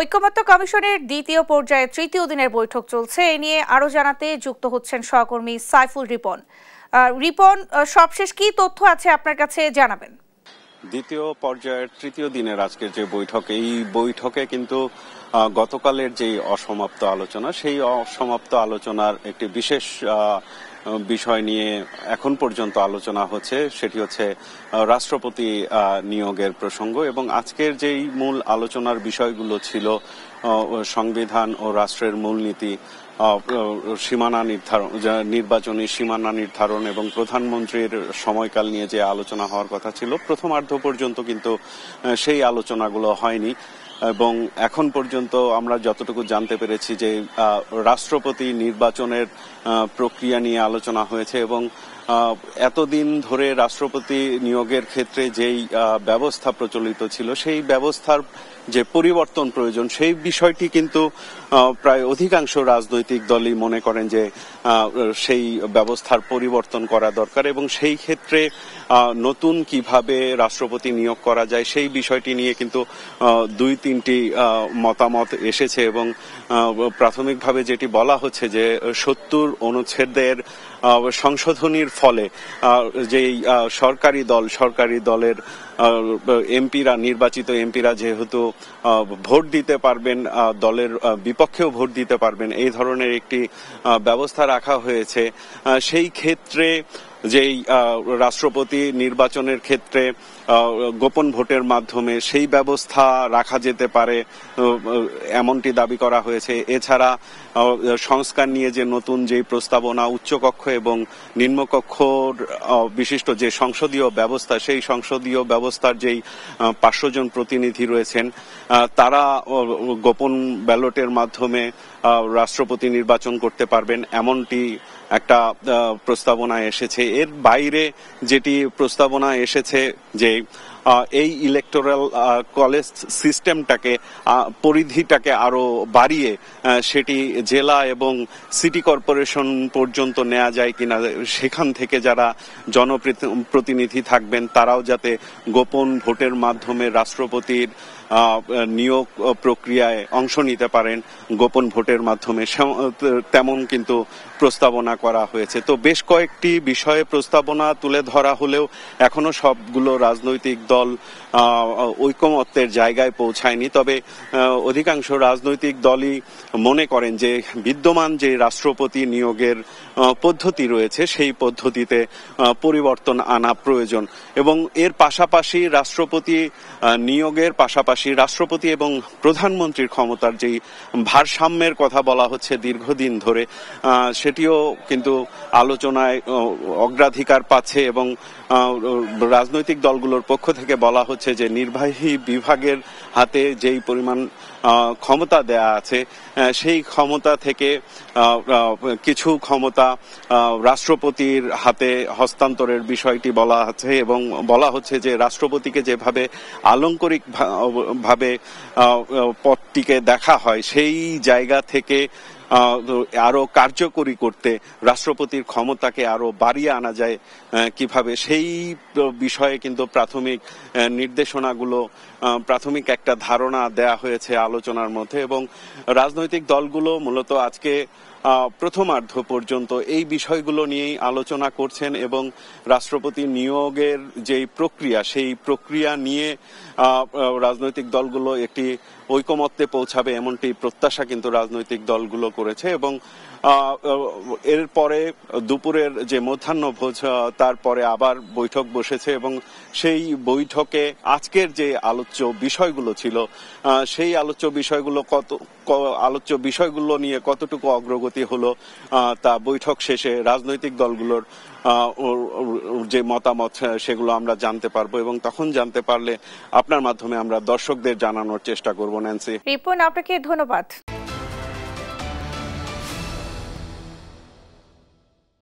ঐকমত্য কমিশনের দ্বিতীয় পর্যায়ে তৃতীয় দিনের বৈঠক চলছে। এ নিয়ে আরো জানাতে যুক্ত হচ্ছেন সহকর্মী সাইফুল রিপন। রিপন, সবশেষ কি তথ্য আছে আপনার কাছে জানাবেন। দ্বিতীয় পর্যায়ের তৃতীয় দিনের আজকের যে বৈঠক, এই বৈঠকে কিন্তু গতকালের যে অসমাপ্ত আলোচনা, সেই অসমাপ্ত আলোচনার একটি বিশেষ বিষয় নিয়ে এখন পর্যন্ত আলোচনা হচ্ছে, সেটি হচ্ছে রাষ্ট্রপতি নিয়োগের প্রসঙ্গ। এবং আজকের যেই মূল আলোচনার বিষয়গুলো ছিল সংবিধান ও রাষ্ট্রের মূলনীতি, সীমানা নির্ধারণ, নির্বাচনী সীমানা নির্ধারণ এবং প্রধানমন্ত্রীর সময়কাল নিয়ে যে আলোচনা হওয়ার কথা ছিল, প্রথমার্ধ পর্যন্ত কিন্তু সেই আলোচনাগুলো হয়নি। এবং এখন পর্যন্ত আমরা যতটুকু জানতে পেরেছি যে রাষ্ট্রপতি নির্বাচনের প্রক্রিয়া নিয়ে আলোচনা হয়েছে এবং এতদিন ধরে রাষ্ট্রপতি নিয়োগের ক্ষেত্রে যেই ব্যবস্থা প্রচলিত ছিল, সেই ব্যবস্থার যে পরিবর্তন প্রয়োজন, সেই বিষয়টি কিন্তু প্রায় অধিকাংশ রাজনৈতিক দলই মনে করেন যে সেই ব্যবস্থার পরিবর্তন করা দরকার। এবং সেই ক্ষেত্রে নতুন কিভাবে রাষ্ট্রপতি নিয়োগ করা যায়, সেই বিষয়টি নিয়ে কিন্তু দুই তিনটি মতামত এসেছে। এবং প্রাথমিকভাবে যেটি বলা হচ্ছে যে ৭০ অনুচ্ছেদের সংশোধনীর ফলে যেই সরকারি দলের এমপিরা, নির্বাচিত এমপিরা যেহেতু ভোট দিতে পারবেন, দলের বিপক্ষেও ভোট দিতে পারবেন, এই ধরনের একটি ব্যবস্থা রাখা হয়েছে। সেই ক্ষেত্রে যেই রাষ্ট্রপতি নির্বাচনের ক্ষেত্রে গোপন ভোটের মাধ্যমে সেই ব্যবস্থা রাখা যেতে পারে, এমনটি দাবি করা হয়েছে। এছাড়া সংস্কার নিয়ে যে নতুন যে প্রস্তাবনা, উচ্চকক্ষ এবং নিম্নকক্ষর বিশিষ্ট যে সংসদীয় ব্যবস্থা, সেই সংসদীয় ব্যবস্থার যেই ৫০০ জন প্রতিনিধি রয়েছেন, তারা গোপন ব্যালটের মাধ্যমে রাষ্ট্রপতি নির্বাচন করতে পারবেন, এমনটি একটা প্রস্তাবনা এসেছে। এর বাইরে যেটি প্রস্তাবনা এসেছে যে এই ইলেকটোরাল কলেজ সিস্টেমটাকে, পরিধিটাকে আরো বাড়িয়ে সেটি জেলা এবং সিটি কর্পোরেশন পর্যন্ত নেওয়া যায় কিনা, সেখান থেকে যারা জনপ্রতিনিধি থাকবেন তারাও যাতে গোপন ভোটের মাধ্যমে রাষ্ট্রপতির নিয়োগ প্রক্রিয়ায় অংশ নিতে পারেন গোপন ভোটের মাধ্যমে, তেমন কিন্তু প্রস্তাবনা করা হয়েছে। তো বেশ কয়েকটি বিষয়ে প্রস্তাবনা তুলে ধরা হলেও এখনো সবগুলো রাজনৈতিক দল ঐকমত্যের জায়গায় পৌঁছায়নি। তবে অধিকাংশ রাজনৈতিক দলই মনে করেন যে বিদ্যমান যে রাষ্ট্রপতি নিয়োগের পদ্ধতি রয়েছে, সেই পদ্ধতিতে পরিবর্তন আনা প্রয়োজন। এবং এর পাশাপাশি রাষ্ট্রপতি নিয়োগের পাশাপাশি রাষ্ট্রপতি এবং প্রধানমন্ত্রীর ক্ষমতার যেই ভারসাম্যের কথা বলা হচ্ছে দীর্ঘদিন ধরে, সেটিও কিন্তু আলোচনায় অগ্রাধিকার পাচ্ছে। এবং রাজনৈতিক দলগুলোর পক্ষ থেকে বলা হচ্ছে যে নির্বাহী বিভাগের হাতে যেই পরিমাণ ক্ষমতা দেয়া আছে, সেই ক্ষমতা থেকে কিছু ক্ষমতা রাষ্ট্রপতির হাতে হস্তান্তরের বিষয়টি বলা আছে। এবং বলা হচ্ছে যে রাষ্ট্রপতিকে যেভাবে আলংকরিক ভাবে পদটিকে দেখা হয়, সেই জায়গা থেকে আরো কার্যকরী করতে রাষ্ট্রপতির ক্ষমতাকে আরো বাড়িয়ে আনা যায় কিভাবে, সেই বিষয়ে কিন্তু প্রাথমিক নির্দেশনাগুলো, প্রাথমিক একটা ধারণা দেয়া হয়েছে আলোচনার মধ্যে। এবং রাজনৈতিক দলগুলো মূলত আজকে প্রথমার্ধ পর্যন্ত এই বিষয়গুলো নিয়েই আলোচনা করছেন এবং রাষ্ট্রপতি নিয়োগের যেই প্রক্রিয়া, সেই প্রক্রিয়া নিয়ে রাজনৈতিক দলগুলো একটি ঐকমত্যে পৌঁছাবে, এমনটি প্রত্যাশা কিন্তু রাজনৈতিক দলগুলো করেছে। এবং এরপরে দুপুরের যে মধ্যাহ্নভোজ, তারপরে আবার বৈঠক বসেছে এবং সেই বৈঠকে আজকের যে আলোচ্য বিষয়গুলো ছিল, সেই আলোচ্য বিষয়গুলো নিয়ে কতটুকু অগ্রগতি হলো, তা বৈঠক শেষে রাজনৈতিক দলগুলোর যে মতামত, সেগুলো আমরা জানতে পারবো। এবং তখন জানতে পারলে আপনার মাধ্যমে আমরা দর্শকদের জানানোর চেষ্টা করব। ন্যান্সি, রিপন, আপনাকে ধন্যবাদ।